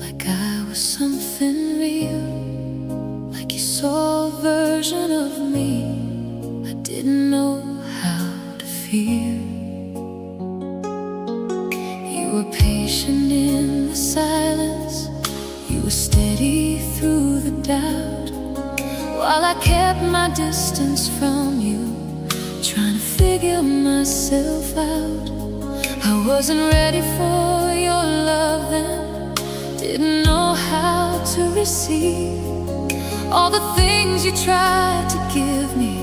like I was something real, like you saw a version of me I didn't know how to feel. You were patient in the silence, you were steady through the doubt, while I kept my distance from you, trying to figure myself out. I wasn't ready for your love then, didn't know how to receive all the things you tried to give me,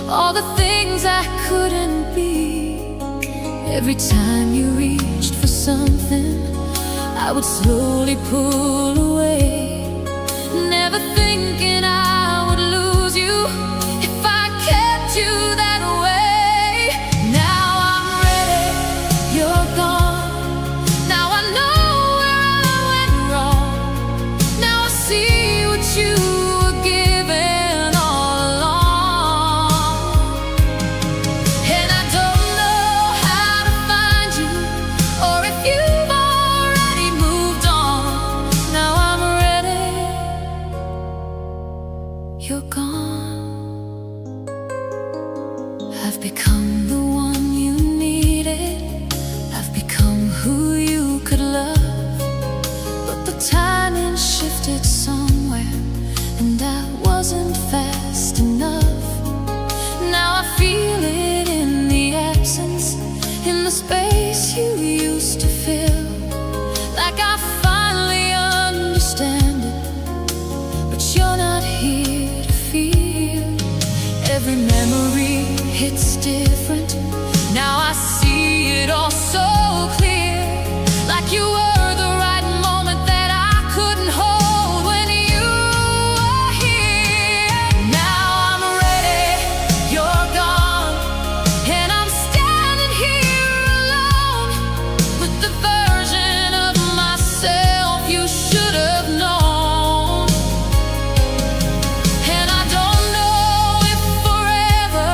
all the things I couldn't be. Every time you reached for something, I would slowly pull away, never thinking I would lose you if I kept you that way. Now I'm ready, you're gone. Now I know where I went wrong. Now I see what you were given all along. And I don't know how to find you, or if you've already moved on. Now I'm ready, you're gone. I've become the one you needed, I've become who you could love, but the timing shifted somewhere, and I wasn't fast enough. Now I feel it in the absence, in the space you used to fill, like I finally understand it, but you're not here to feel. Every memory hits different, now I see it all so clear, like you were the right moment that I couldn't hold when you were here. Now I'm ready, you're gone, and I'm standing here alone with the version of myself you should have known. And I don't know if forever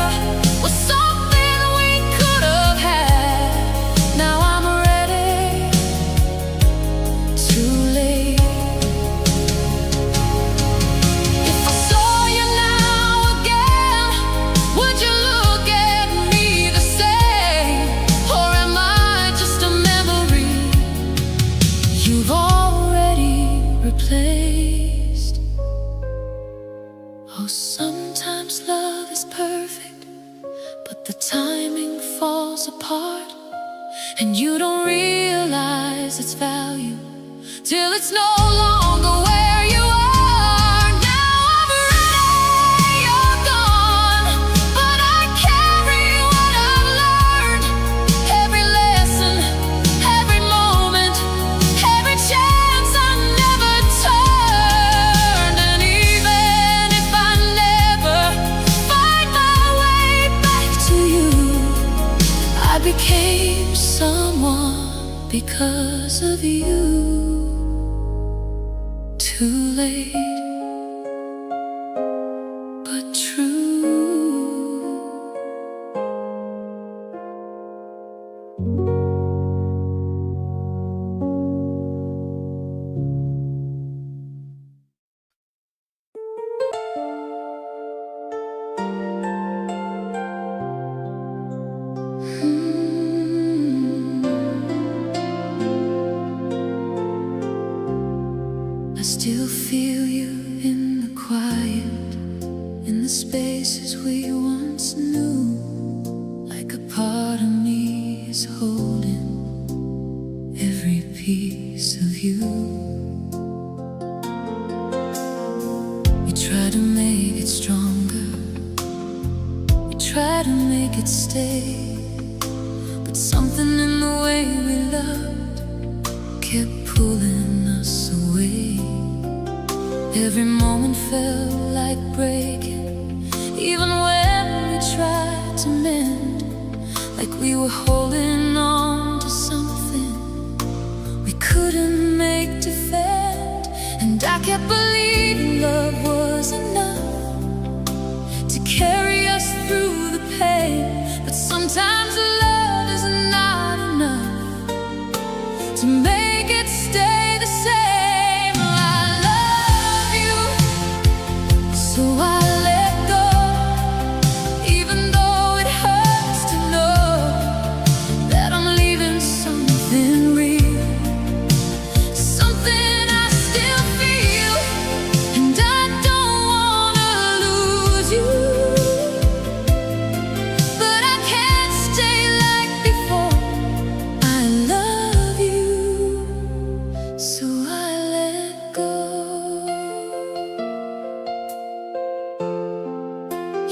was something we could have had. Now I'm ready, too late. If I saw you now again, would you look at me the same? Or am I just a memory you've already replaced? Oh, sometimes love is perfect, but the timing falls apart, and you don't realize its value till it's no longer where you are. Now I'm ready, you're gone, but I carry what I've learned. Every lesson, every moment, every chance I never turned. And even if I never find my way back to you, I became someone because of you. Too late, but true. I still feel you in the quiet, in the spaces we once knew, like a part of me is holding every piece of you. You try to make it stronger, you try to make it stay, but something in the way we loved kept pulling us away. Every moment felt like breaking, even when we tried to mend, like we were holding on to something we couldn't make defend. And I kept believing love was enough to carry us through the pain, but sometimes love is not enough to make it stay. so I let go.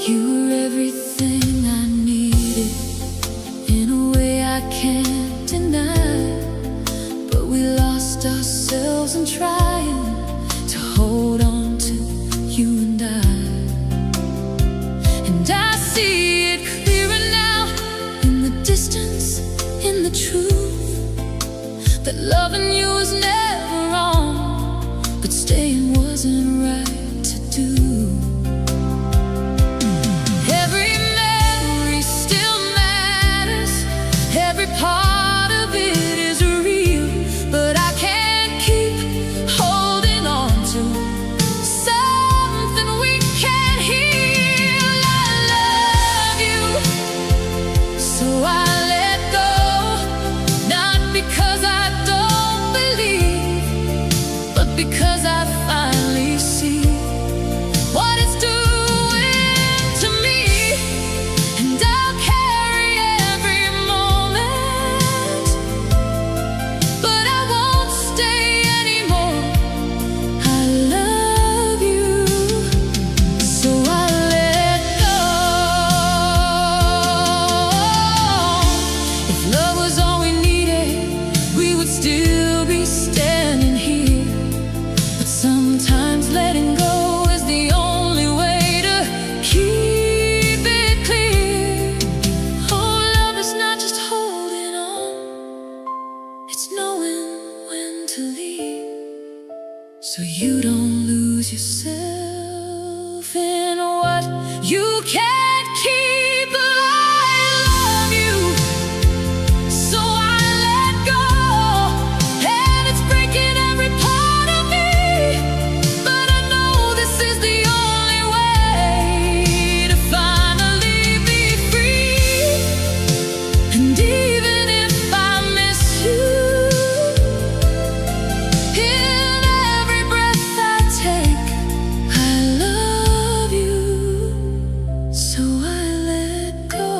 You were everything I needed in a way I can't deny, but we lost ourselves in trying to hold on to you and I. And I see it clearer now, in the distance, in the truth, that loving you was never wrong, but staying wasn't right to do. Every memory still matters, every part of it is real, but I can't keep holding on to something we can't heal. I love you, so I let go, not because I don't believe, but because I finally see what it's doing to me. And I'll carry every moment, but I won't stay anymore. I love you, so I let go. If love was all we needed, we would still be standing here. But sometimes letting go is the only way to keep it clear. Oh, love is not just holding on, it's knowing when to leave, so you don't lose yourself in what you can't keep. I love you, so I let go, and it's breaking every part of me, but I know this is the only way to finally be free. And even if I miss you, in every breath I take, I love you, so I let go.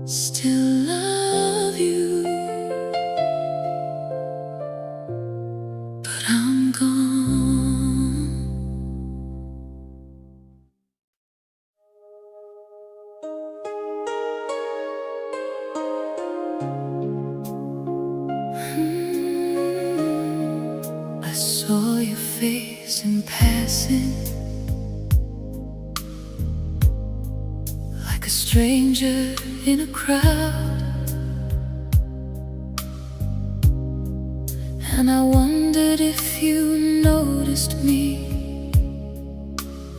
Still love you, but I'm gone. I saw your face in passing, like a stranger in a crowd, and I wondered if you noticed me,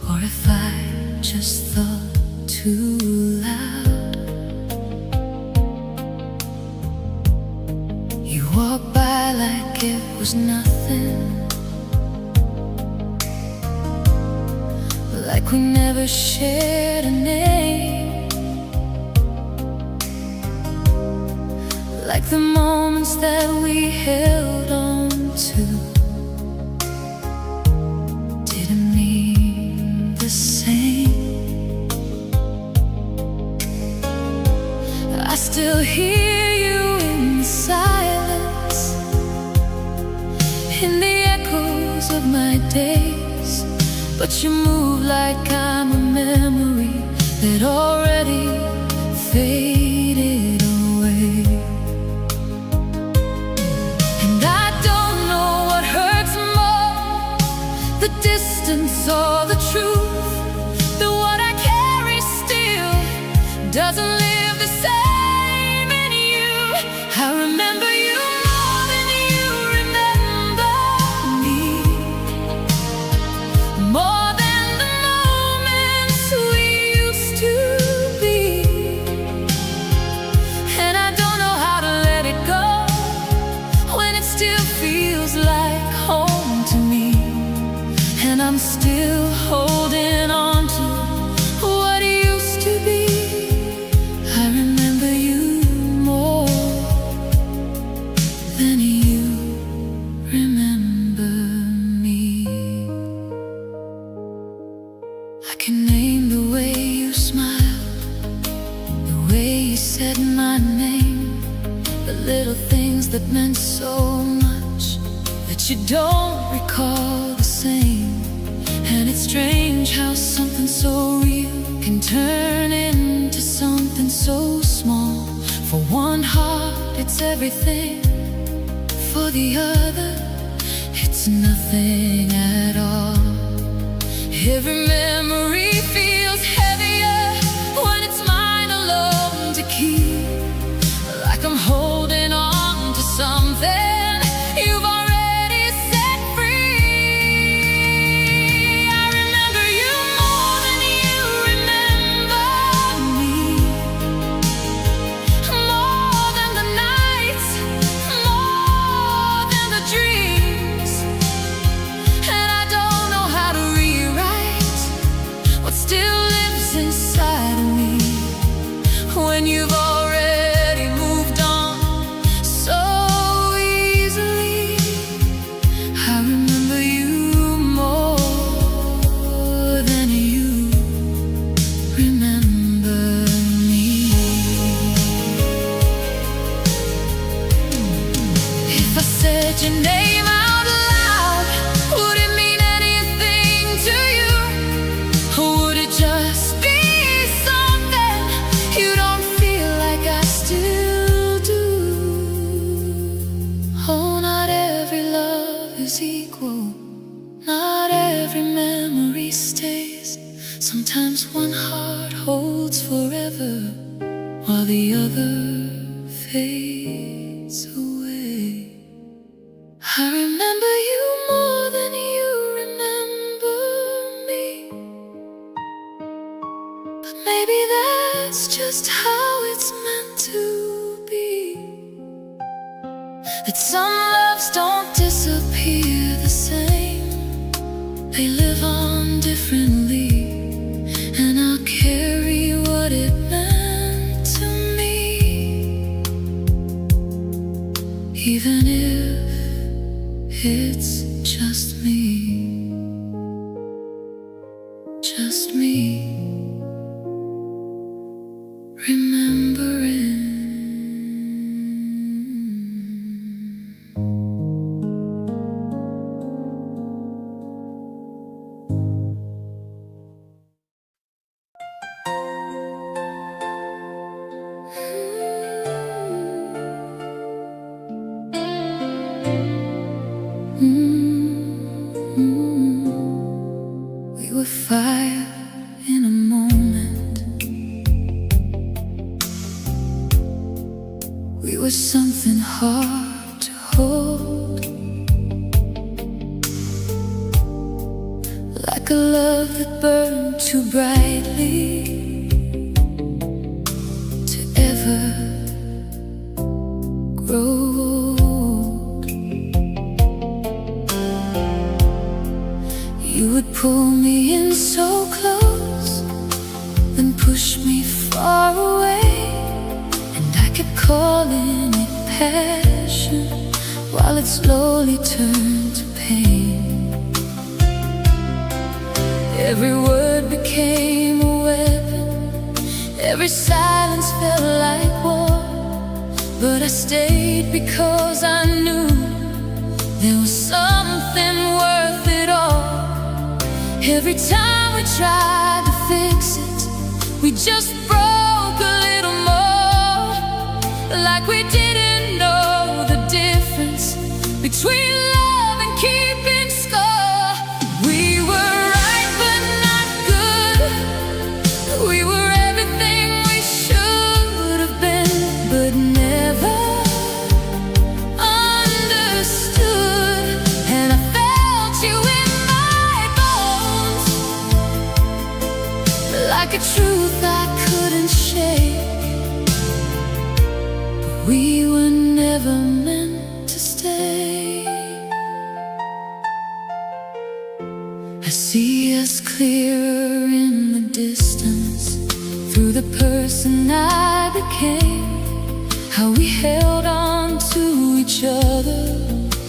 or if I just thought too loud. You walked by like it was nothing, like we never shared a name, like the moments that we held on to didn't mean the same. I still hear you in the silence, in the echoes of my days, but you move like I'm a memory that already faded away. And I don't know what hurts more, the distance or the truth, that what I carry still doesn't live the same in you. I remember you more than you remember me, more than the moments we used to be. my name, the little things that meant so much that you don't recall the same. And it's strange how something so real can turn into something so small. For one heart, it's everything. For the other, it's nothing at all. Every memory feels heavier when it's mine alone to keep. Like I'm holding on to something you've already set free. I remember you more than you remember me, more than the nights, more than the dreams. And I don't know how to rewrite what still lives inside of me when you've already moved on so easily. I remember you more than you remember me. If I said your name out loud, would it mean anything to you? Or would it just be something you don't feel like I still do? Oh, not every love is equal. Not every memory stays. Sometimes one heart holds forever while the other fades away. I remember you more than you remember me. But maybe that's just how it's meant to be. That some loves don't disappear the same. They live on differently. And I'll carry what it meant to me, even if it's just me. Just me remembering. We were fire in a moment. We were something hard to hold, like a love that burned too brightly to ever grow old. You would pull me in so close, then push me far away, and I kept calling it passion while it slowly turned to pain. Every word became a weapon, every silence felt like war. But I stayed because I knew there was something worth it all. Every time we tried to fix it, we just broke a little more. Like we didn't know the difference between love and keeping score. We were right but not good. We were everything we should have been, but never understood. And I felt you in my bones, like a truth I couldn't shake. But we were never meant to stay. I see us clearer in the distance, through the person I became. How we held on to each other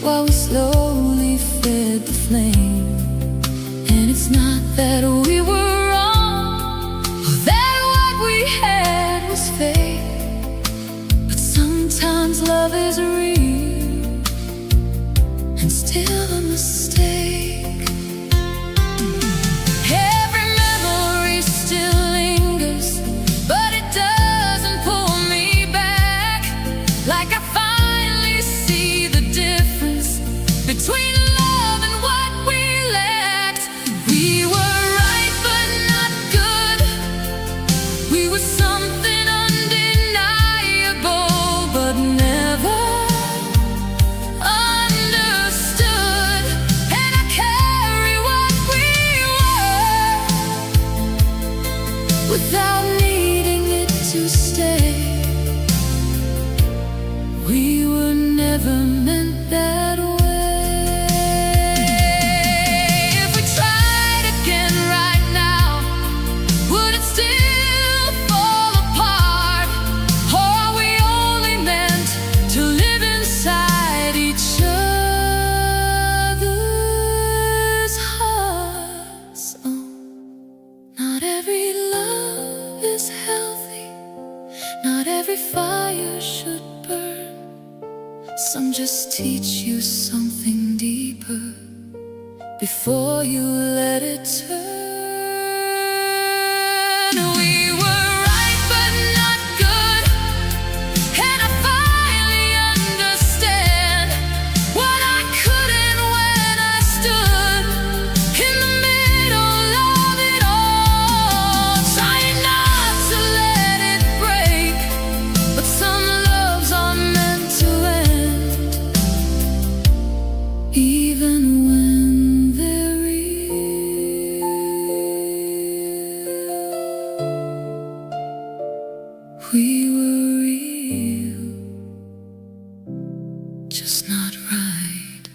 while we slowly fed the flame. And it's not that we were wrong, or that what we had was fake. Sometimes love is real and still a mistake. Every memory still lingers, but it doesn't pull me back. Like I finally see the difference between love and what we lacked. We were right but not good. We were something undeniable, but never understood. And I carry what we were without needing it to stay. We were never meant that way. If we tried again right now, would it still fall apart? Or are we only meant to live inside each other's hearts? Oh, not every love is healthy, not every fire should burn. Some just teach you something deeper before you let it turn. We were right but not good, and I finally understand what I couldn't when I stood in the middle of it all. Trying not to let it break, but some loves are meant to end, even when they're real. We were real, just not right.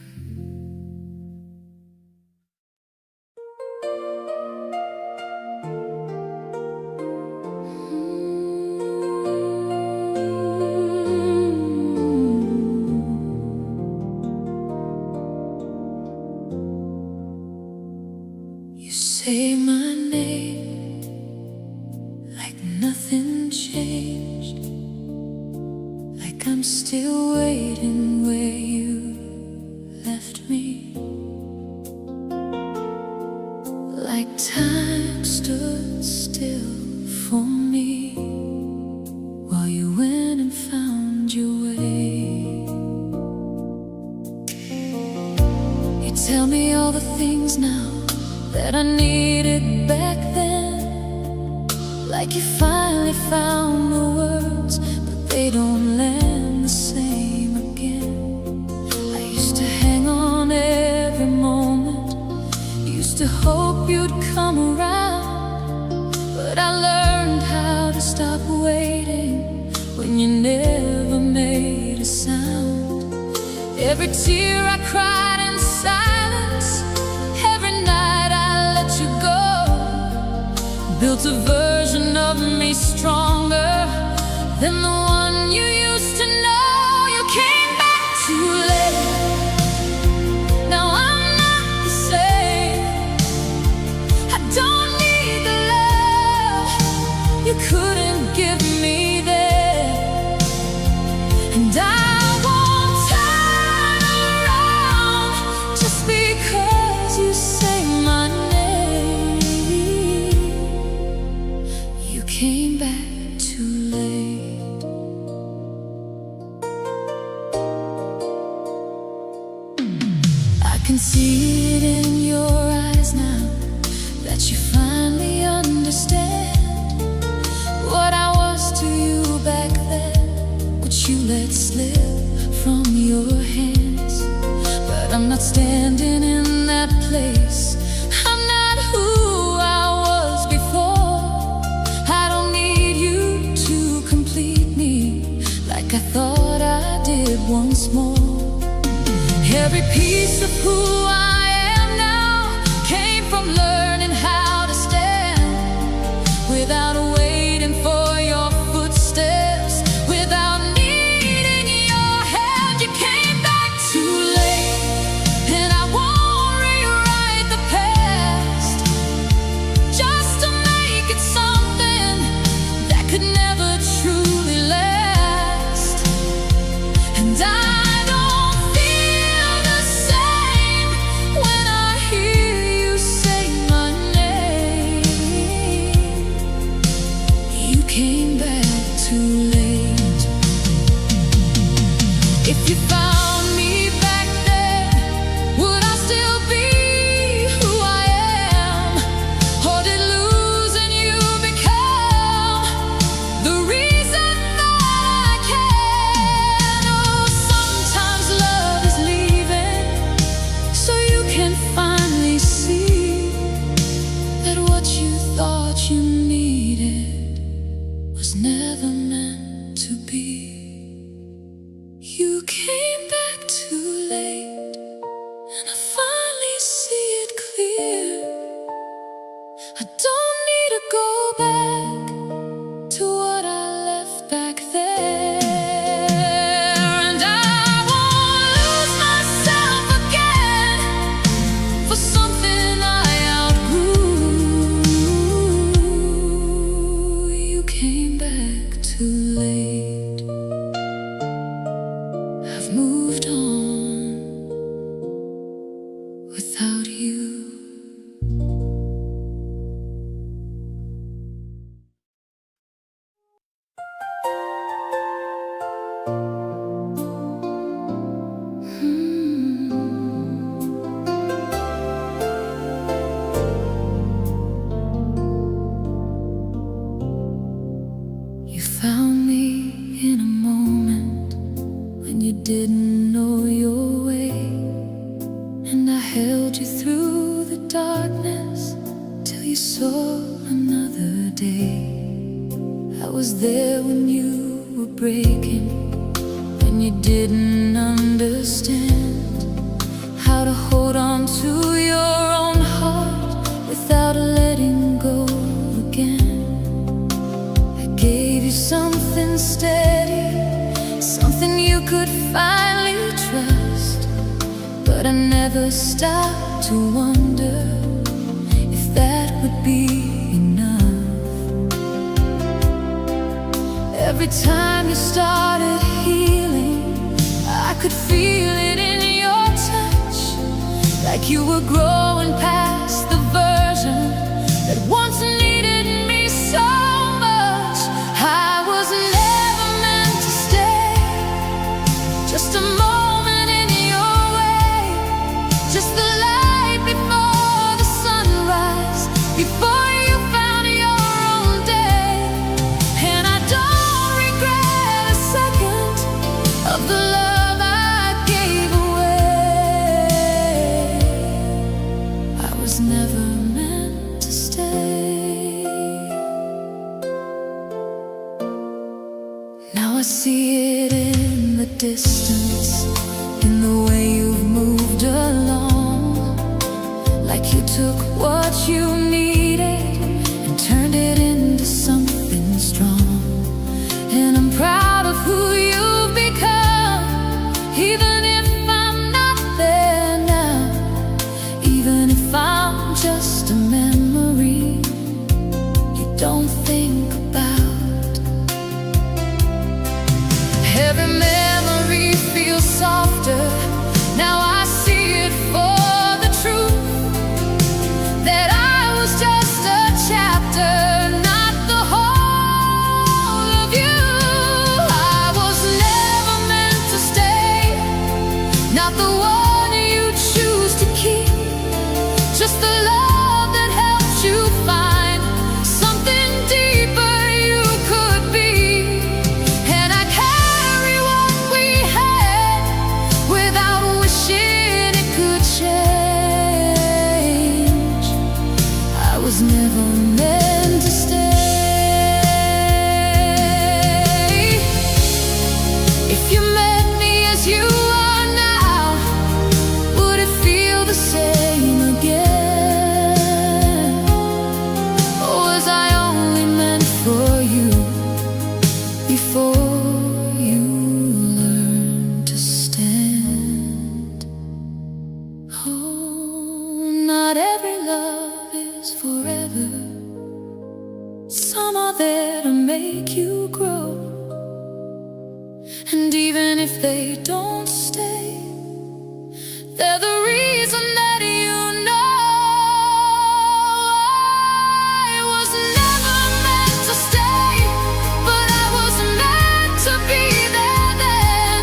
You say my name like nothing changed, like I'm still waiting where you left me, like time stood still for me while you went and found your way. You tell me all the things now that I needed back then, like you finally found the words, but they don't land the same again. I used to hang on every moment, used to hope you'd come around, but I learned how to stop waiting when you never made a sound. Every tear I cried in silence, every night I let you go, built a version of me stronger than the one you used to know. You came back too late. Now I'm not the same. I don't need the love you couldn't give me there, and I won't turn around just because you say my name. You came back too late. I can see it in your eyes now that you finally understand what I was to you back then, what you let slip from your hands. But I'm not standing in that place. I'm not who I was before. I don't need you to complete me like I thought I did once more. Every piece of who I am now came from learning how to stand without waiting for your footsteps, without needing your hand. You came back too late, and I won't rewrite the past just to make it something that could never truly last. If you found me back then, would I still be who I am? Or did losing you become the reason that I can? Oh, sometimes love is leaving, so you can finally see that what you thought you needed was never meant to be. You came back too late, and I finally see it clear. I don't need to go back to what I left back there. And I won't lose myself again for something I outgrew. You came back too late. I've moved on without you. You found me in a moment when you didn't know your way, and I held you through the darkness till you saw another day. I was there when you were breaking, when you didn't understand how to hold on to your own heart without letting go again. I gave you something steady, something you could finally trust, but I never stopped to wonder if that would be enough. Every time you started healing, I could feel it in your touch, like you were growing past the version that once needed me so much. I was never meant to stay, just a moment in your way, just the light before the sunrise, before you found your own day. And I don't regret a second of the love I gave away. I was never meant to stay. Now I see it in the distance, in the way you've moved along, like you took what you needed and turned it into something strong. And I'm proud of who you've become, even if I'm not there now, even if I'm just a memory you don't think about. Every memory feels softer, now I see it for the truth, that I was just a chapter, not the whole of you. I was never meant to stay, not the one you choose to keep, just the love that helped you find something deeper you could be. And I carry what we had without wishing it could change. I was never meant to stay. If you met me as you are now, would it feel the same again? Or was I only meant for you before you learned to stand? Oh, not every love is forever. Some are there to make you grow, and even if they don't stay, they're the reason that you know. I was never meant to stay, but I was meant to be there then.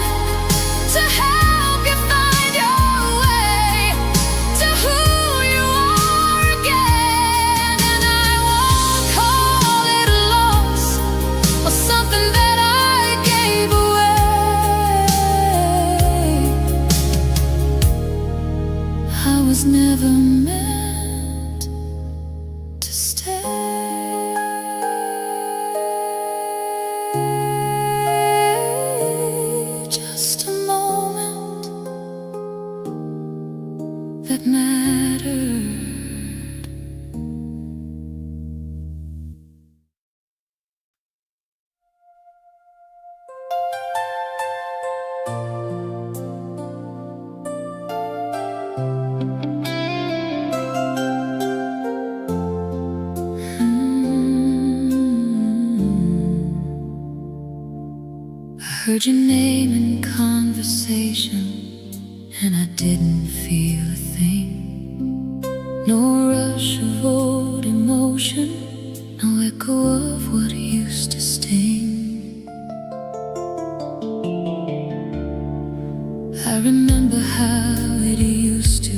heard your name in conversation, and I didn't feel a thing. No rush of old emotion, no echo of what used to sting. I remember how it used to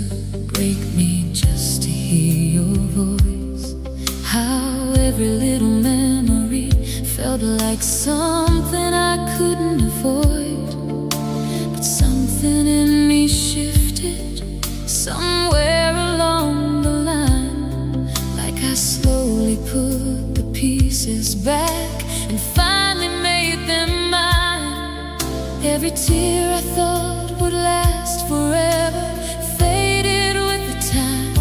break me just to hear your voice, how every little memory felt like something I couldn't avoid. But something in me shifted somewhere along the line, like I slowly put the pieces back and finally made them mine. Every tear I thought would last forever faded with the time,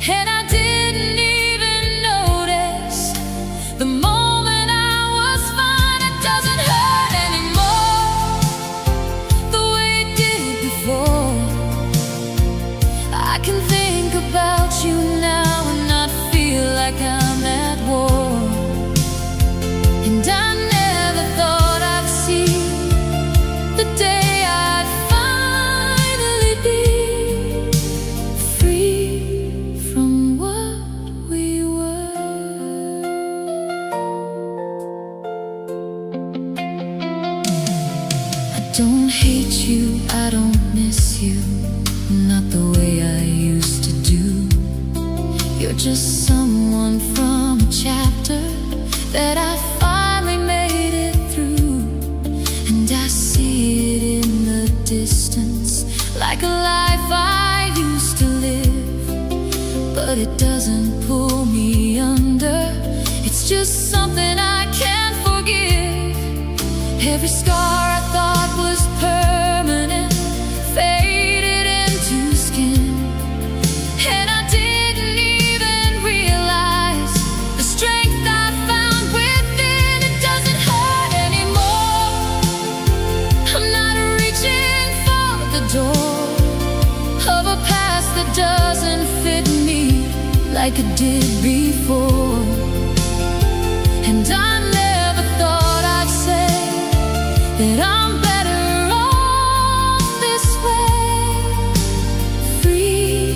and I didn't even notice the moment I was fine. It doesn't hurt anymore the way it did before. I can think about you now and not feel like I'm at war. And I never thought I'd see the day I'd finally be free from what we were. I don't hate you, I don't miss you, not the way I used to do. You're just someone from a chapter that I finally made it through. And I see it in the distance, like a life I used to live. But it doesn't pull me under, it's just something I can't forgive. Every scar I thought was permanent faded into skin, and I didn't even realize the strength I found within. It doesn't hurt anymore, I'm not reaching for the door of a past that doesn't fit me like it did before. And I never thought I'd say that I'm better off this way, free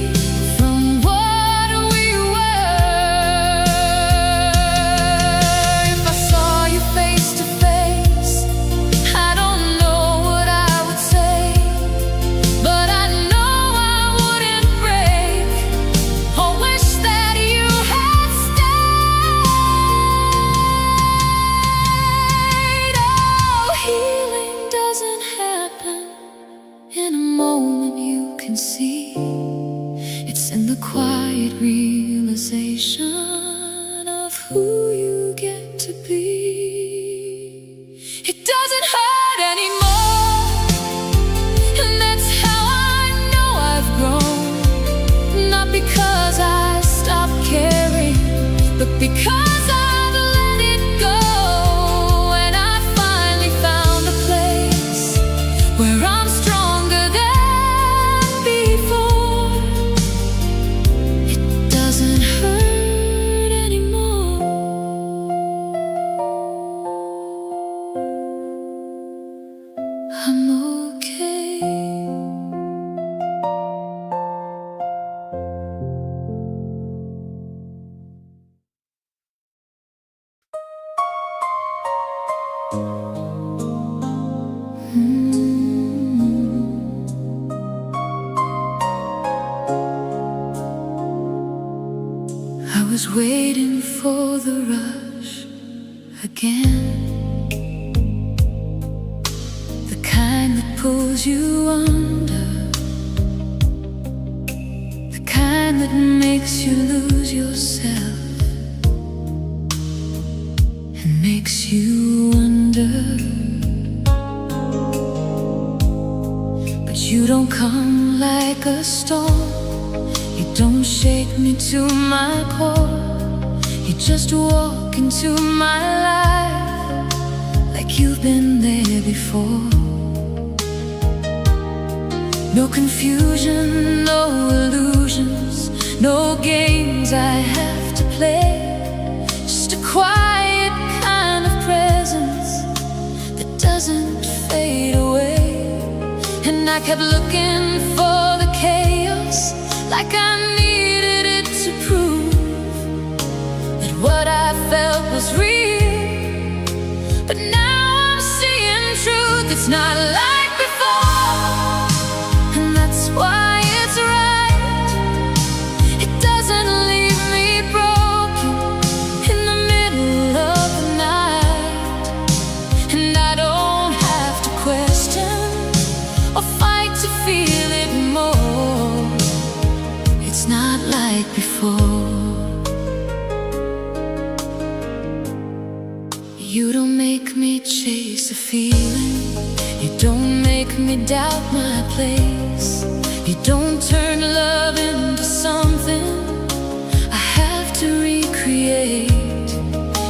from what we were. If I saw you face to face, I don't know what I would say, but I know I wouldn't break or wish that you had stayed. Oh, healing doesn't happen in a moment you can see. It's in the quiet realization of who you get to be. It doesn't hurt anymore, and that's how I know I've grown. Not because I stopped caring, but because I've let it go. And I finally found a place where I'm stronger than before. It doesn't hurt anymore. I'm okay. I was waiting for the rush again, the kind that pulls you under, the kind that makes you lose yourself and makes you wonder. But you don't come like a storm, you don't shake me to my core. You just walk into my life like you've been there before. No confusion, no illusions, no games I have to play. Just a quiet kind of presence that doesn't would fade away. And I kept looking for the chaos, like I needed it to prove that what I felt was real. But now I'm seeing truth, it's not like before. And that's why it's right. It doesn't leave me broken in the middle of the night. And I don't have to question or fight to feel it more. It's not like before. You don't make me chase a feeling. You don't make me doubt my place. You don't turn love into something I have to recreate.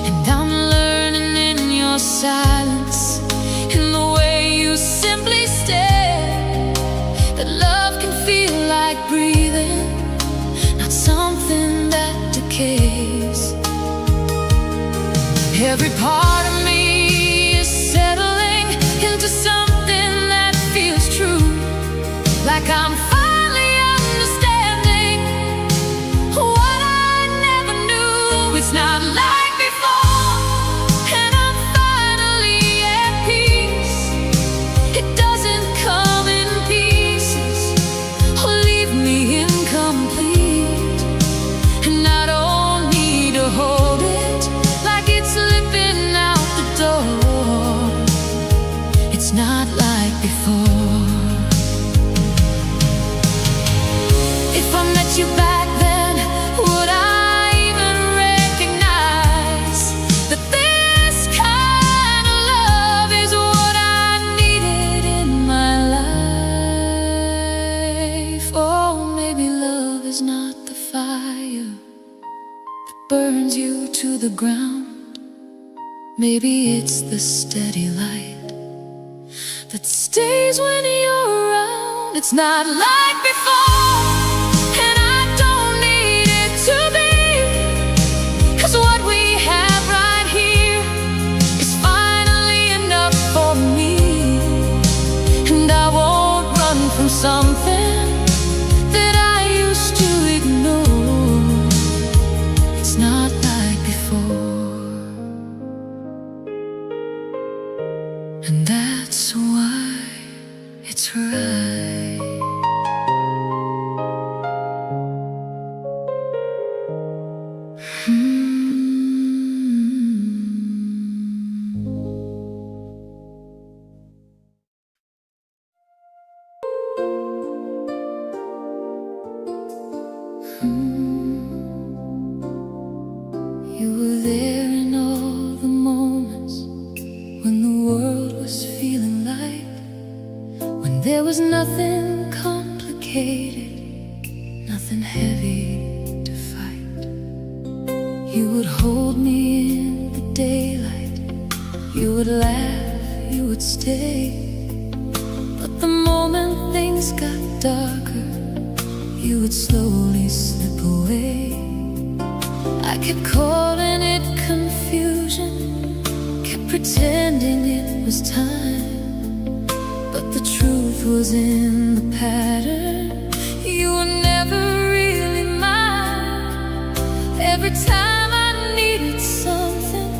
And I'm learning in your silence, in the way you simply stare, that love can feel like breathing, not something that decays. Every part of me is settling into something that feels true, like I'm finally understanding what I never knew. It's not like before, and I'm finally at peace. It doesn't come in pieces or leave me incomplete. And I don't need to hold it like it's slipping out the door. It's not like before. If I met you back then, would I even recognize that this kind of love is what I needed in my life? Oh, maybe love is not the fire that burns you to the ground. Maybe it's the steady light that stays when you're around. It's not like before, and I don't need it to be, 'cause what we have right here is finally enough for me. And I won't run from something that I used to ignore. It's not like before, and that's why it's right. You were there in all the moments when the world was feeling light, when there was nothing complicated, nothing heavy to fight. You would hold me in the daylight, you would laugh, you would stay. But the moment things got darker, you would slowly slip away. I kept calling it confusion, kept pretending it was time, but the truth was in the pattern. You were never really mine. Every time I needed something,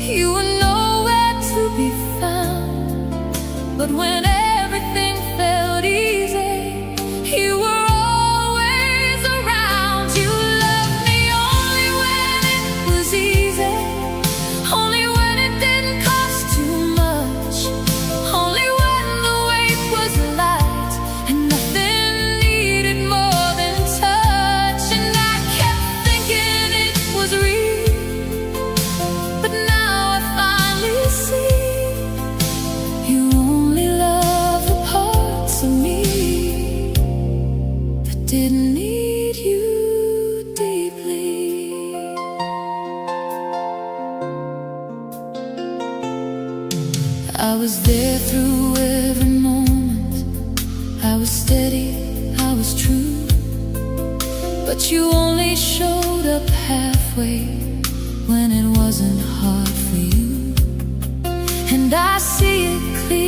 you were nowhere to be found. But when everything felt easy, you were always around. You loved me only when it was easy, only when it didn't cost too much, only when the weight was light and nothing needed more than touch. And I kept thinking it was real, but now I finally see you only love the parts of me that didn't need you deeply. I was there through every moment. I was steady, I was true, but you only showed up halfway when it wasn't hard for you. And I see it clear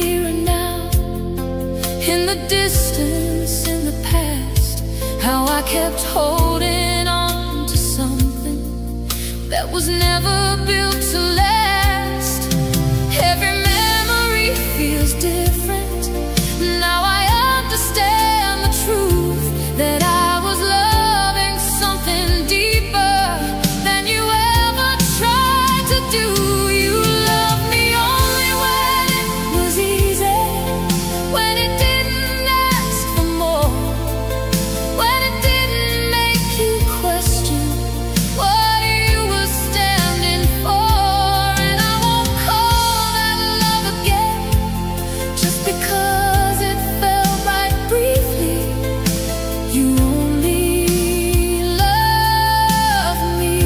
distance in the past, how I kept holding on to something that was never built to last. Every memory feels different. Now I understand the truth, that I was loving something deeper than you ever tried to do. You loved me only when it was easy, when it didn't ask for more, when it didn't make you question what you were standing for. And I won't call that love again, just because it felt like briefly you only loved me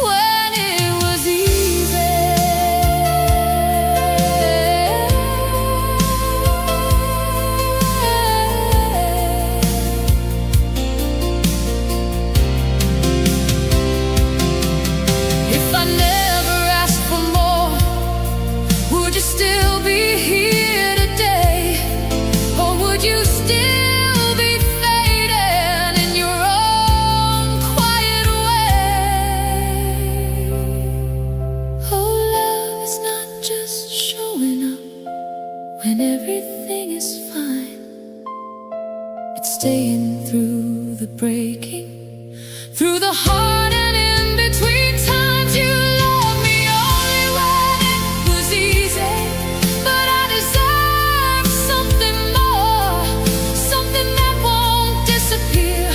when it was easy. If I never asked for more, would you still be here today? Or would you still be fading in your own quiet way? Oh, love is not just showing up when everything is fine. It's staying through the breaking, through the heart and in between times. You love me only when it was easy, but I deserve something more, something that won't disappear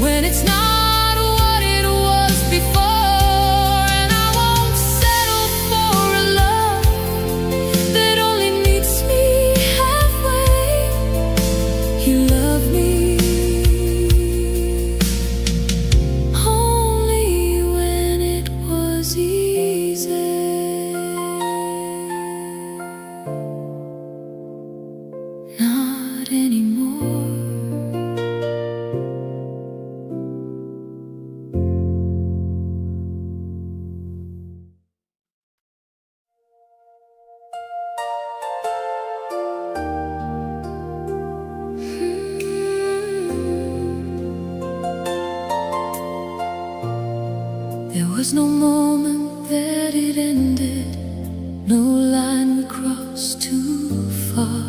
when it's not what it was before. And I won't settle for a love that only meets me halfway. You love me only when it was easy. Not anymore. There was no moment that it ended, no line we crossed too far.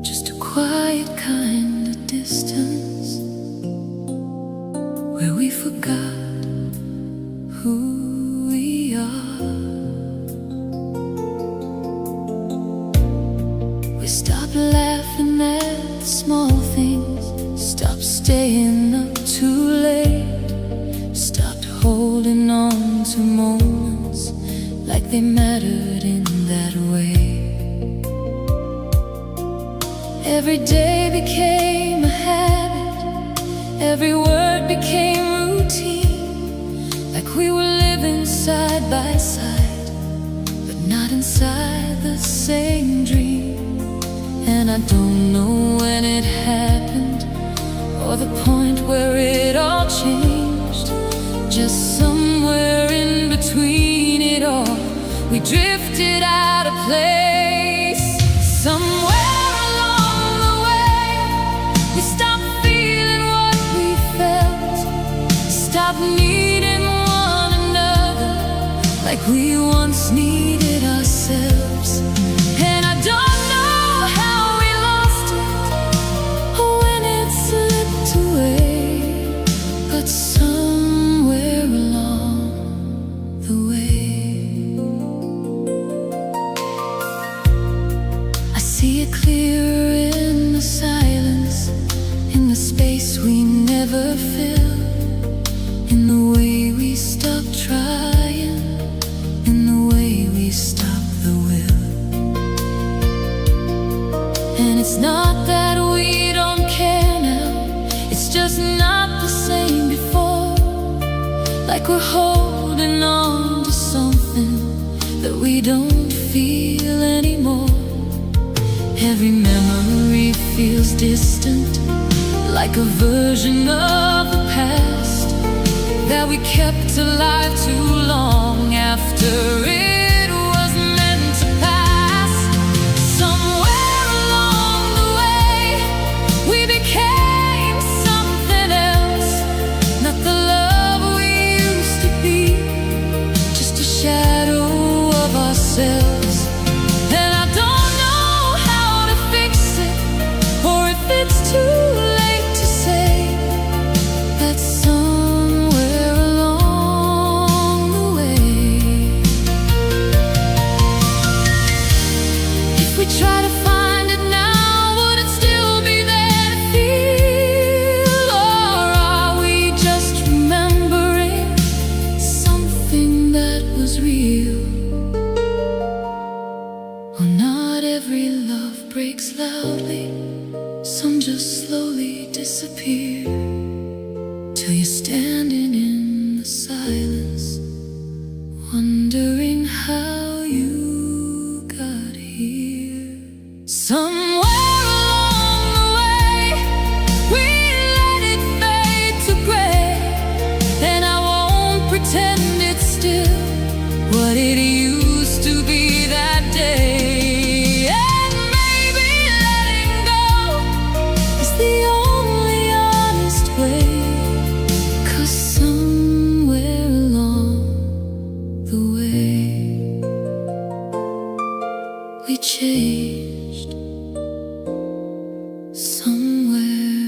Just a quiet kind of distance where we forgot who we are. We stopped laughing at the small things, stopped staying up too late, stopped holding on to moments like they mattered in that way. Every day became a habit, every word became routine, like we were living side by side, but not inside the same dream. And I don't know when it happened, or the point where it all changed. Just somewhere in between it all, we drifted out of place. Somewhere along the way, we stopped feeling what we felt, stopped needing one another like we once needed ourselves. And I don't know how we lost it, or when it slipped away, but somewhere along the way, I see it clearer in the silence, in the space we never fill, in the way we stop trying, in the way we stop the will. And it's not that we don't care now, it's just not the same before, like we're holding on to something that we don't feel anymore. Every memory feels distant, like a version of the past that we kept alive too long after it was meant to was real. Oh, not every love breaks loudly. Some just slowly disappear, till you're standing in the silence, wondering how you got here. Somewhere along the way, we let it fade to gray, and I won't pretend it's still what it used to be that day. And maybe letting go is the only honest way, 'cause somewhere along the way we changed. Somewhere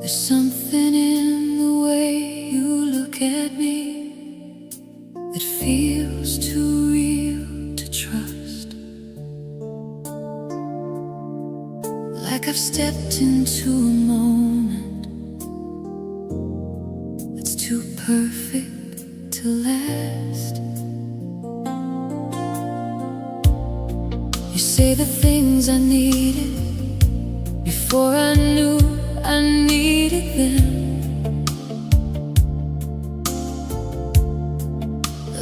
there's something in the way you look at me that feels too real to trust. Like I've stepped into a moment that's too perfect to last. You say the things I needed before I knew I needed them.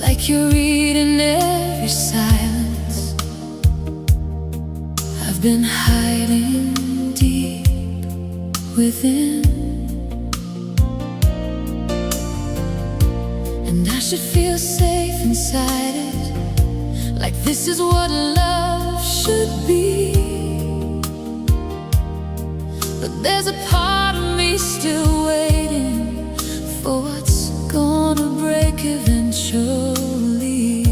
Like you're reading every silence I've been hiding deep within. And I should feel safe inside it, like this is what love should be. But there's a part of me still waiting for what's gonna break eventually.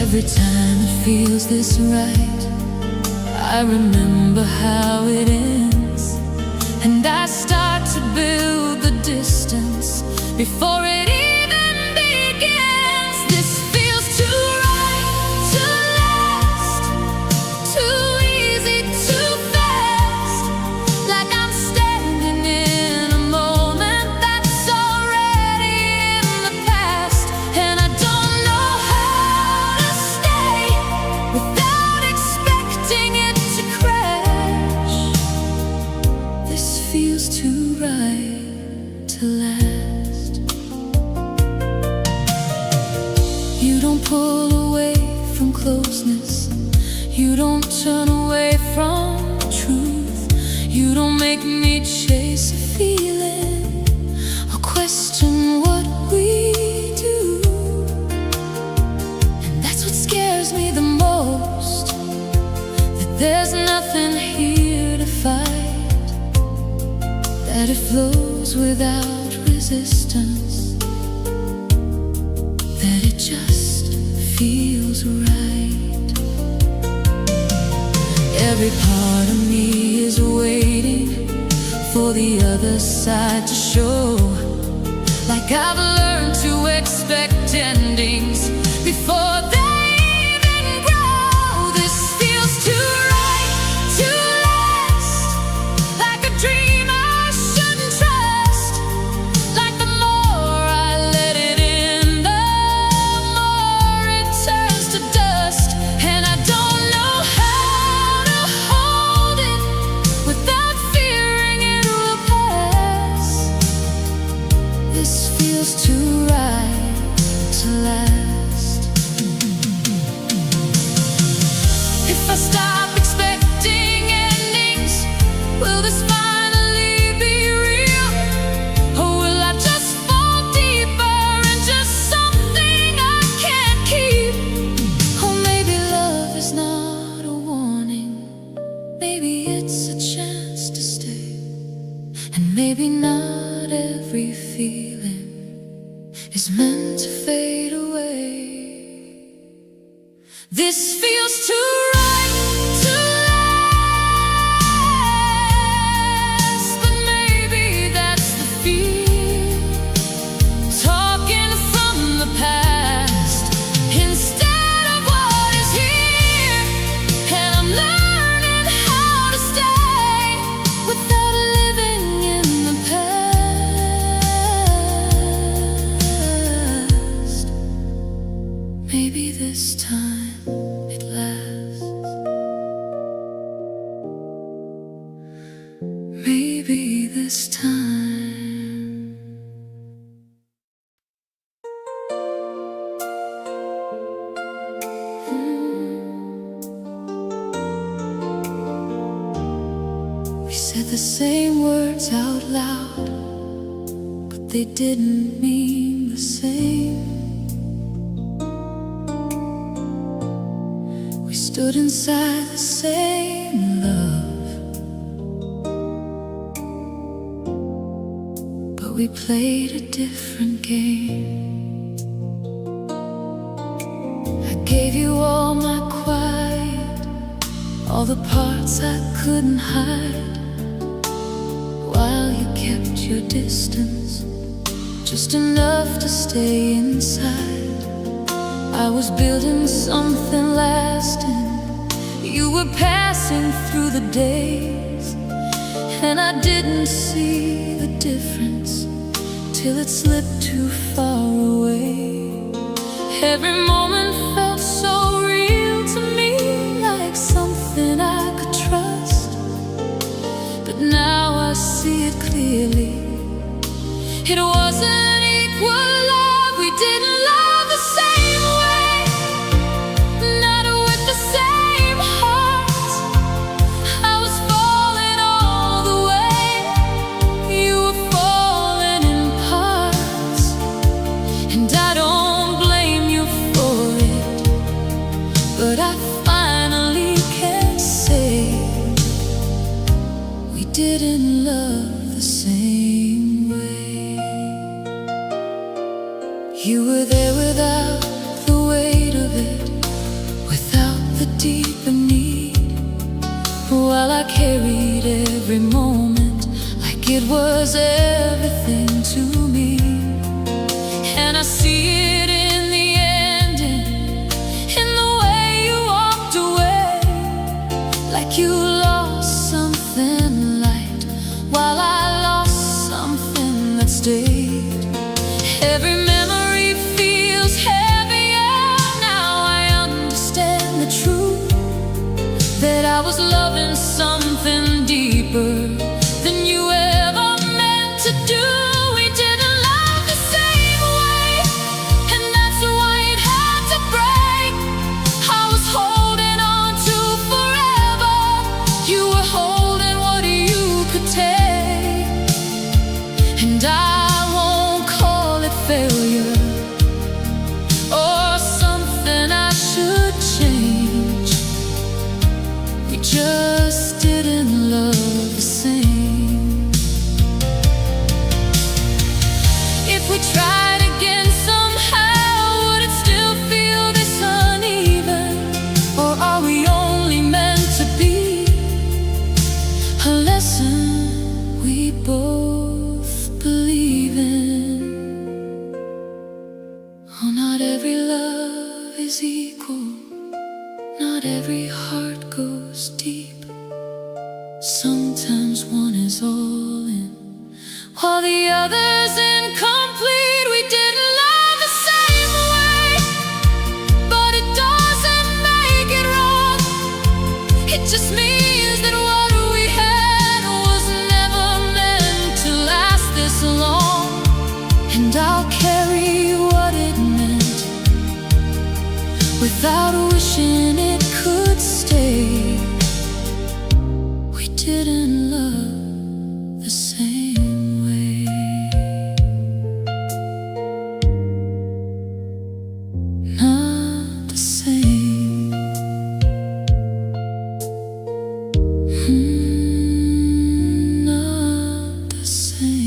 Every time it feels this right, I remember how it ends, and I start to build the distance before it even begins. This feels too right to last, too easy, too fast. Like I'm standing in a moment that's already in the past, and I don't know how to stay without expecting it to crash. This feels too right to last. You don't pull away from closeness, you don't turn away from truth. You don't make me chase a feeling or question what we do. And that's what scares me the most, that there's nothing here to fight, that it flows without resistance, that it just feels right. Every part of me is waiting for the other side to show, like I've learned to expect endings before they even grow. This feels too right to last, like a dream I shouldn't trust. Like the more I let it in, the more it turns to dust. And I don't know how to hold it without fearing it will pass. This feels too right to last. If I stop expecting endings, will this finally be real? Or will I just fall deeper into something I can't keep? Or maybe love is not a warning, maybe it's a chance to stay. And maybe not every feeling is meant to fade away. This feels too right to last, but maybe that's the fear. Talk this time it lasts. Maybe this time. We said the same words out loud, but they didn't mean the same. We stood inside the same love, but we played a different game. I gave you all my quiet, all the parts I couldn't hide, while you kept your distance, just enough to stay inside. I was building something lasting. You were passing through the days, and I didn't see the difference till it slipped too far away. Every moment felt so real to me, like something I could trust. But now I see it clearly. It wasn't equal love. We didn't love the same way, not with the same heart. I was falling all the way, you were falling in parts. And I don't blame you for it, but I finally can say we didn't love the same way. You were there without the weight of it, without the deeper need, while I carried every moment like it was everything to me. And I see it in the ending, in the way you walked away, like you lost something light, while I lost something that stayed. Every memory feels heavier now. I understand the truth, that I was loving something deeper than you ever meant to do. We didn't love the same way, and that's why it had to break. I was holding on to forever, you were holding what you could take. And I won't call it failure or something I should change. We just didn't love the same. If we tried again somehow, would it still feel this uneven? Or are we only meant to be a lesson we both believe in? Oh, not every love is equal, not every heart goes deep. Sometimes one is all in, while the other's incomplete. We didn't love the same way, but it doesn't make it wrong. It just means that what we had was never meant to last this long. And I'll carry what it meant, without wishing it could stay. We didn't love the same way. Not the same. Not the same.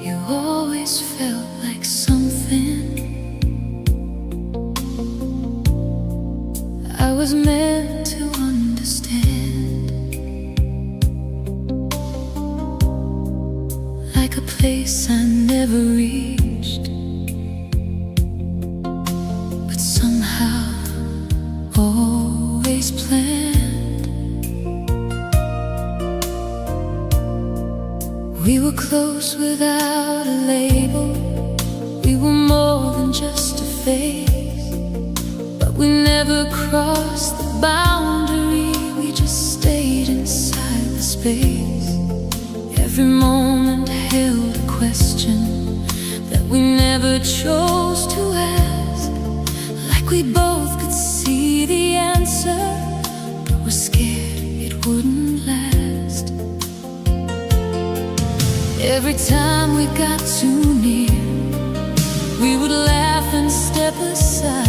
You always felt like something I was meant to understand, like a place I never reached, but somehow We were close without a label. We were more than just a face, but we never crossed the boundary. We just stayed inside the space. Every moment held a question that we never chose to ask. Like we both could see the answer, but we're scared it wouldn't last. Every time we got too near, we would laugh and step aside,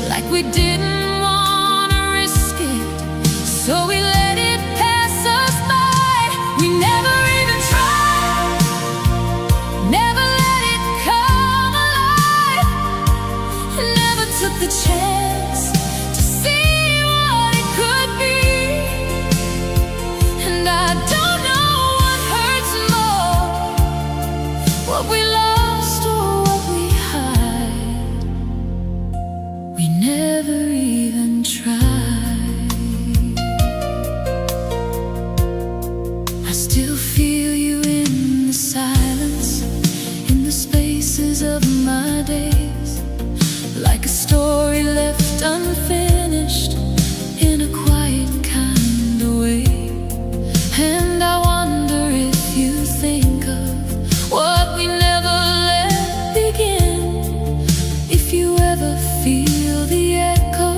like we didn't want to risk it, so we let it pass us by. We never even tried, never let it come alive, never took the chance to see what it could be. And I don't know what hurts more, what we lost or what we hide. We never even tried. I still feel you in the silence, in the spaces of my days, like a story left unfinished in a quiet kind of way. And I wonder if you think of what we never let begin, if you ever feel the echo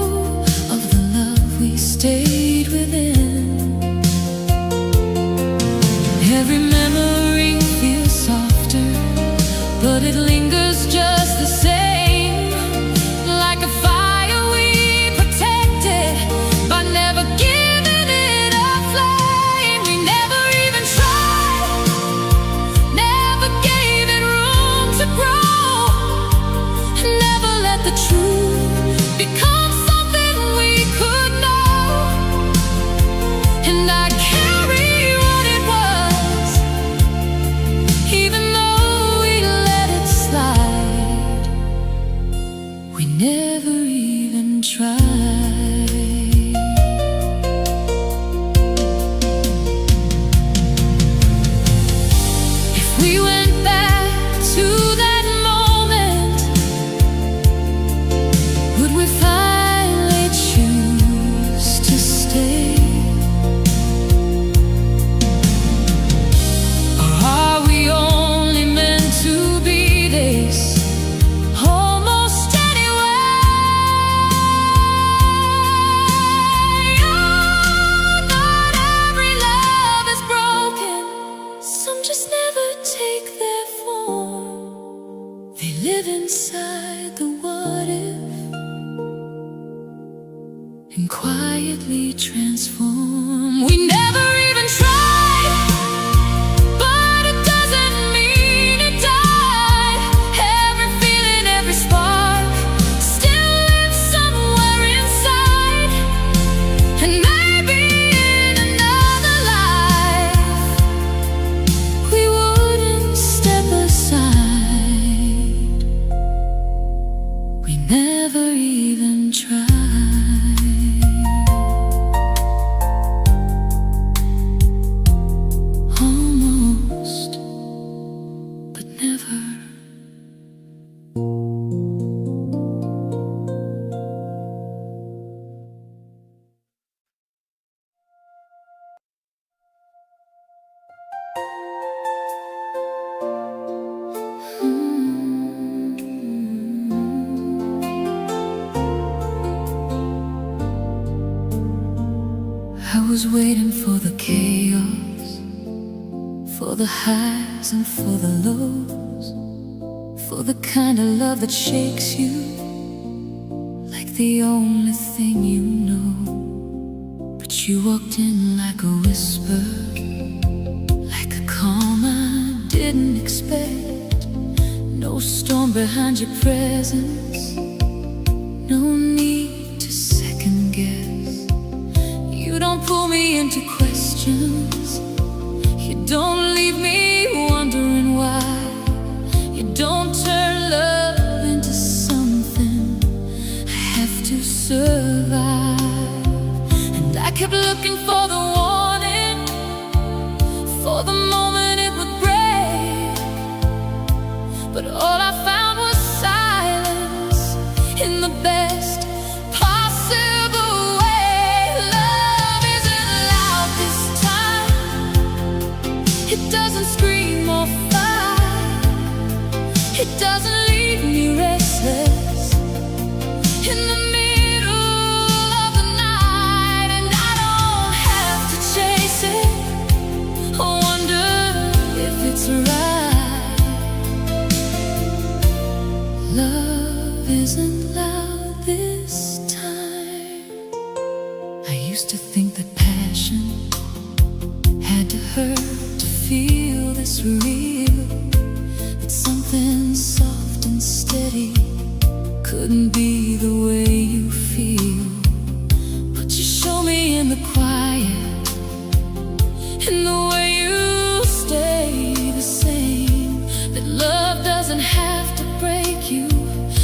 of the love we stayed within. Every memory feels softer, but it lingers just the same, like a fire we protected by never giving it a flame. We never even tried, never gave it room to grow, never let the truth become something we could know. And I carry what it was, even though we let it slide. We never even tried. If we went back to that moment, would we finally choose to stay? Or are we only meant to be this, almost anyway? Oh, not every love is broken. Some just never take their form. They live inside the what if and quietly transform. We never even tried, but it doesn't mean it died. Every feeling, every spark still lives somewhere inside. And maybe in another life we wouldn't step aside. We never even tried. Almost, but never. I was waiting for the chaos, for the highs and for the lows, for the kind of love that shakes you like the only thing you know. But you walked in like a whisper, like a calm I didn't expect. No storm behind your presence, no need to second guess. You don't pull me into questions, you don't leave me wondering why. You don't turn love into something I have to survive. And I kept looking for the warning, for the moment Love isn't loud this time. I used to think that passion had to hurt to feel this real, that something soft and steady couldn't be the way you feel. But you show me in the quiet, in the way you stay the same, that love doesn't have to break you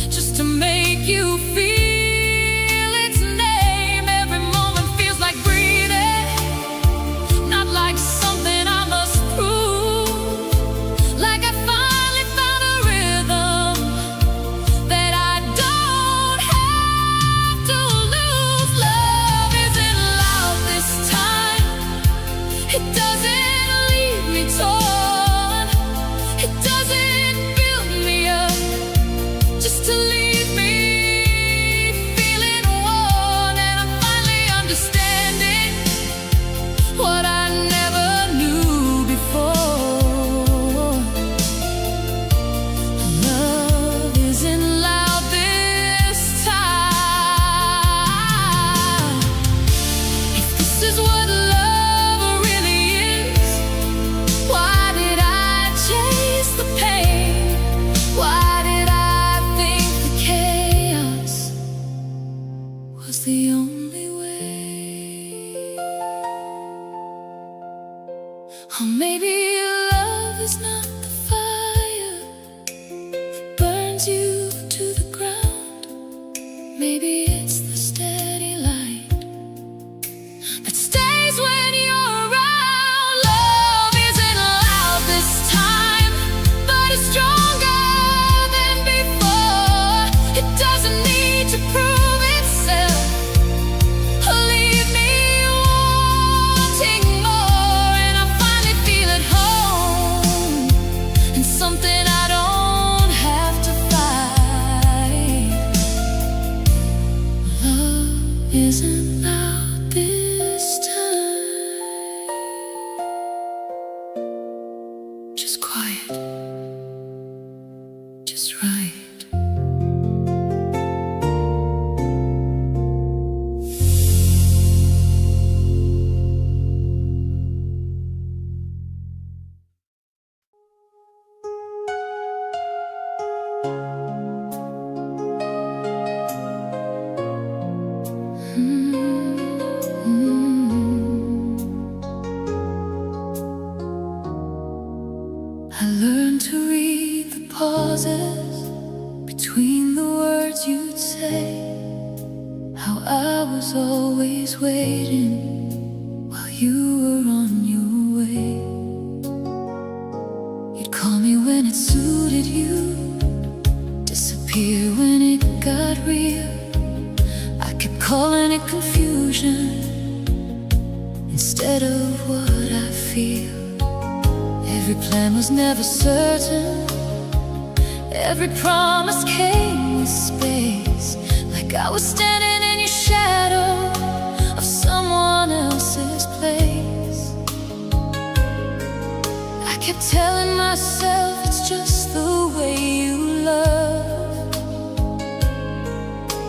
just to make you feel its name. Every moment feels like breathing, not like something I must prove. Like I finally found a rhythm that I don't have to lose. Love isn't loud this time. It doesn't leave me torn. It doesn't build me up just to leave me feeling worn. And I'm finally understanding what I never knew before. Love isn't loud this time. If this is what love really is, why did I chase the pain? Why did I think the chaos was the only way? Or maybe love is not the fire that burns you to the ground. Maybe it's the steady light that stays when you're around. Love isn't loud this time, but it's stronger than before. It doesn't need to prove itself or leave me wanting more. And I finally feel at home in something I don't have to fight. Love isn't loud this time. Just quiet, just right. I learned to read the pauses between the words you'd say, how I was always waiting while you were on your way. You'd call me when it suited you, disappear when it got real. I kept calling it confusion instead of what I feel. Every plan was never certain, every promise came with space, like I was standing in your shadow of someone else's place. I kept telling myself it's just the way you love,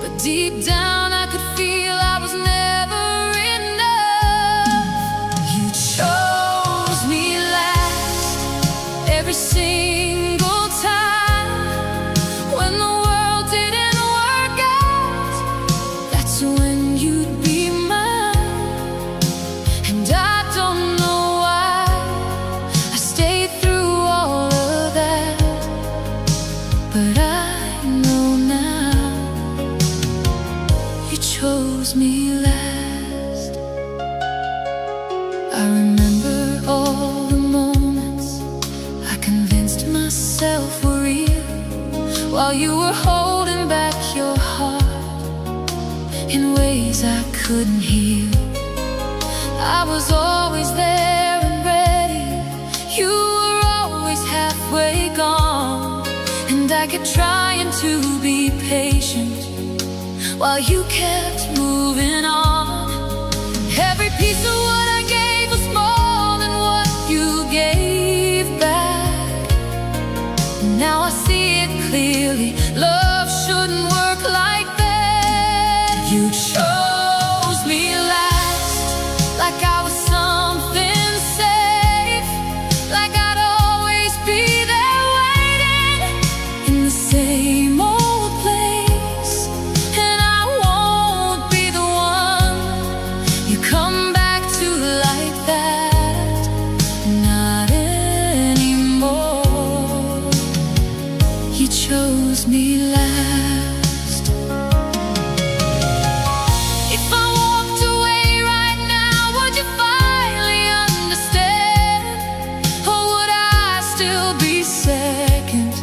but deep down I could feel I was never enough. You chose me last every single time. When the world didn't work out, that's when you'd be mine. And I don't know why I stayed through all of that, but I know now you chose me last. I remember all the moments I convinced myself were real, while you were holding back your heart in ways I couldn't heal. I was always there and ready, you were always halfway gone. And I kept trying to be patient while you kept moving on. Every piece of what I gave was more than what you gave back. Now I see it clearly. Love chose me last. If I walked away right now, would you finally understand? Or would I still be second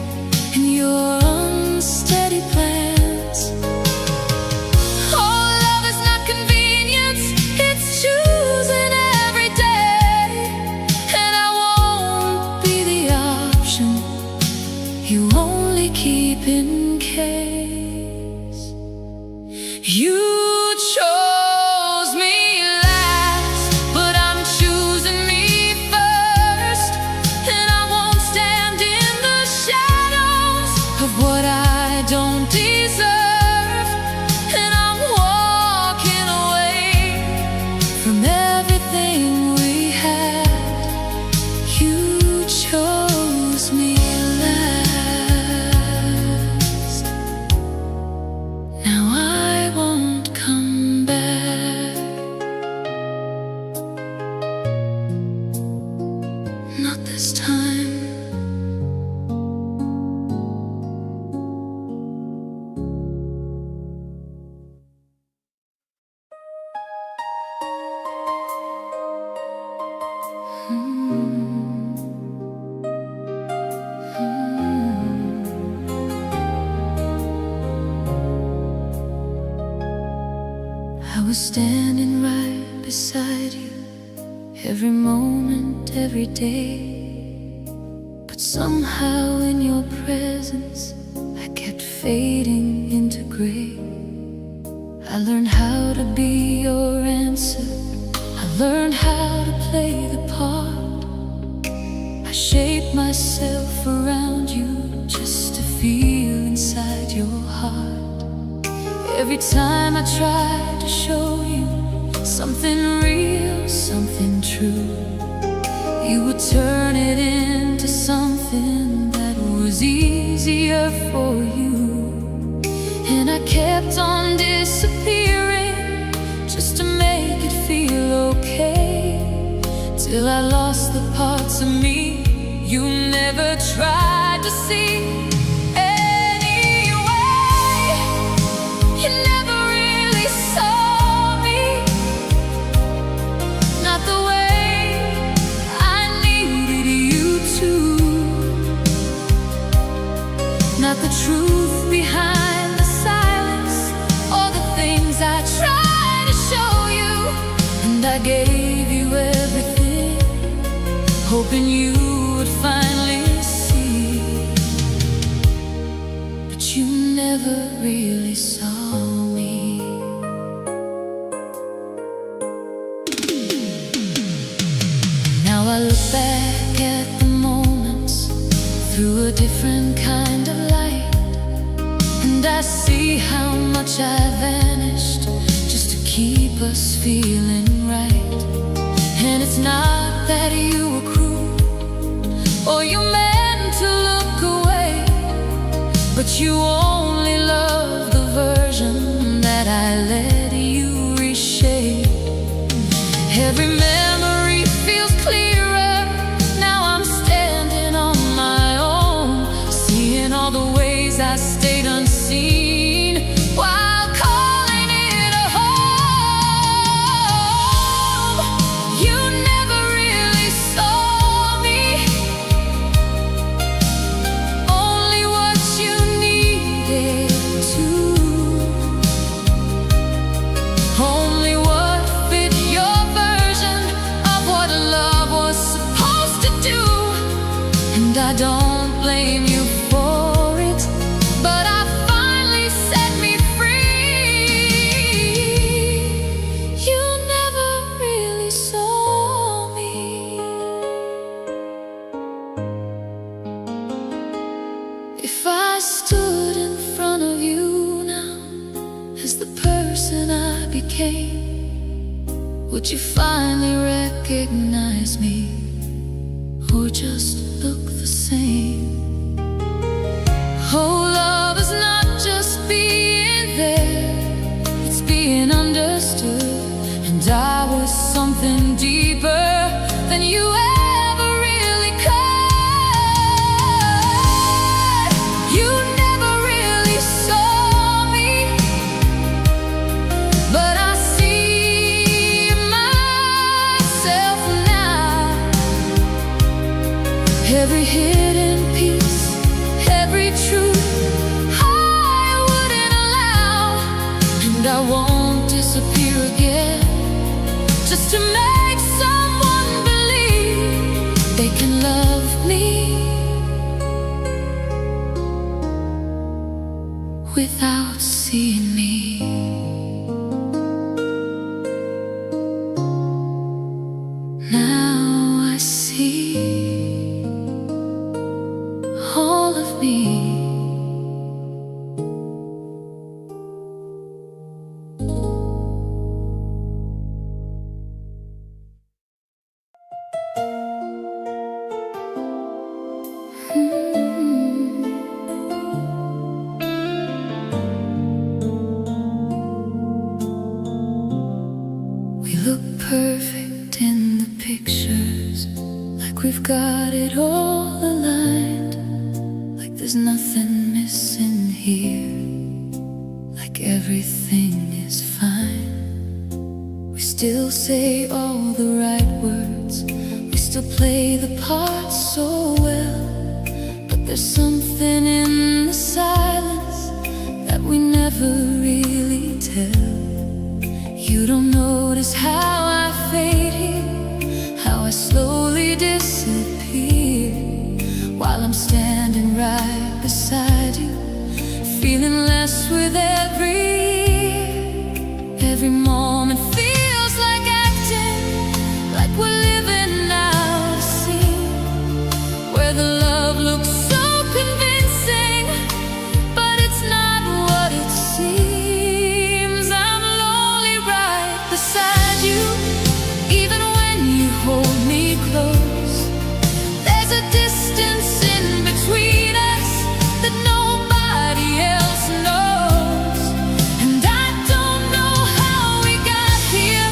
in your unsteady plans? Oh, love is not convenience, it's choosing every day. And I won't be the option you only keep in case. You chose me last, but I'm choosing me first. And I won't stand in the shadows of what I don't deserve. And I'm walking away from everything we had. You chose me last. Now I won't come back. Not this time. I was standing right beside you every moment, every day. But somehow in your presence I kept fading into gray. I learned how to be your answer. I learned how to play the part. I shaped myself around you just to feel inside your heart. Every time I tried to show you something real, something true, you would turn it into something that was easier for you. And I kept on disappearing just to make it feel okay, till I lost the parts of me you never tried to see. You never really saw me, not the way I needed you to, not the truth behind the silence, or the things I tried to show you. And I gave you everything, hoping you would finally see, but you never really saw me. Now I look back at the moments through a different kind of light, and I see how much I vanished just to keep us feeling right. And it's not that you were cruel or you meant to look away, but you only love the version that I let you reshape. Every memory feels clearer now I'm standing on my own, seeing all the ways I stayed unseen while calling it a home. You never really saw me, only what you needed to, only what fit your version of what love was supposed to do. And I don't blame you for it, but I finally set me free. You never really saw me. If I stood in front of you now as the person I became, would you finally recognize me, or just look the same? Oh, love is not just being there, it's being understood. And I was something deeper than you ever really could. You never really won't disappear again, just to make someone believe they can love me without seeing me. Now I see all of me. We look perfect in the pictures, like we've got it all aligned, like there's nothing missing here, like everything is fine. We still say all the right words, we still play the part so well, but there's something in the silence that we never really tell. You don't notice how I fade here, how I slowly disappear, while I'm standing right beside you, feeling less with every year. Every moment feels like acting, like we're living out a scene where the love looks so convincing, but it's not what it seems. I'm lonely right beside you, even when you hold me close. There's a distance in between us that nobody else knows, and I don't know how we got here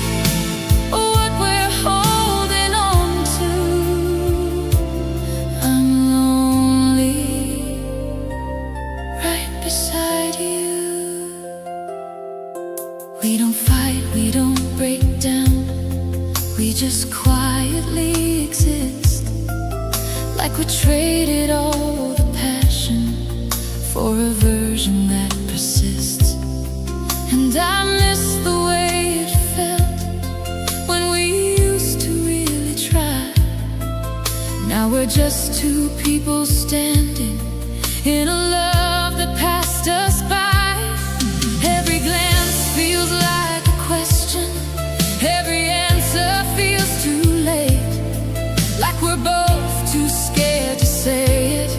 or what we're holding on to. I'm lonely right beside you. We don't fight, we don't break down, we just quietly exist, like we traded all the passion for a version that persists. And I miss the way it felt when we used to really try. Now we're just two people standing in a love that passed us by. Every glance feels like a question, every answer feels too late, like we're both too scared to say it,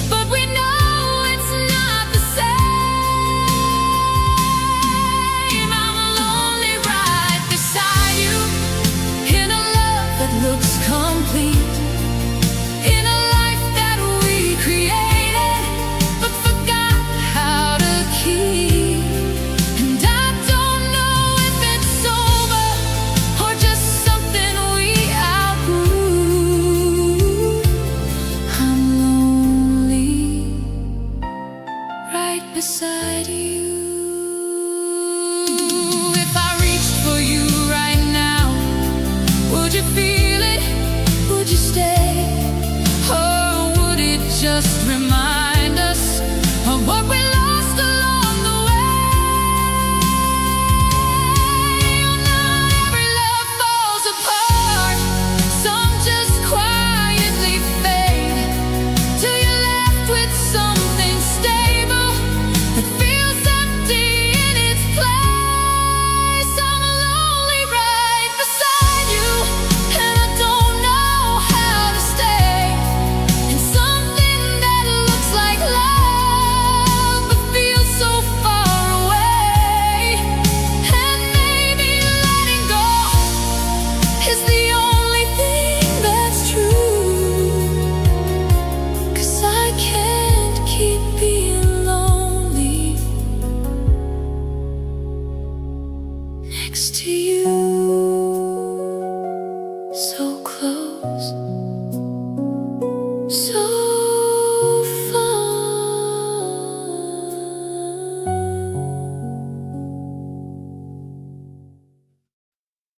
but we know it's not the same. I'm lonely right beside you, in a love that looks complete, in a life that we created but forgot how to keep. And I don't know if it's over or just something we outgrew. I'm lonely right beside you. If I reached for you right now, would you feel it? Would you stay? Or would it just remind us of what we lost along the way? Not every love falls apart, some just quietly fade, till you're left with something stable that feels empty in its place. I'm lonely right beside you, and I don't know how to stay in something that looks like love but feels so far away. And maybe letting go is the only thing that's true, 'cause I can't keep being lonely next to you, so close, so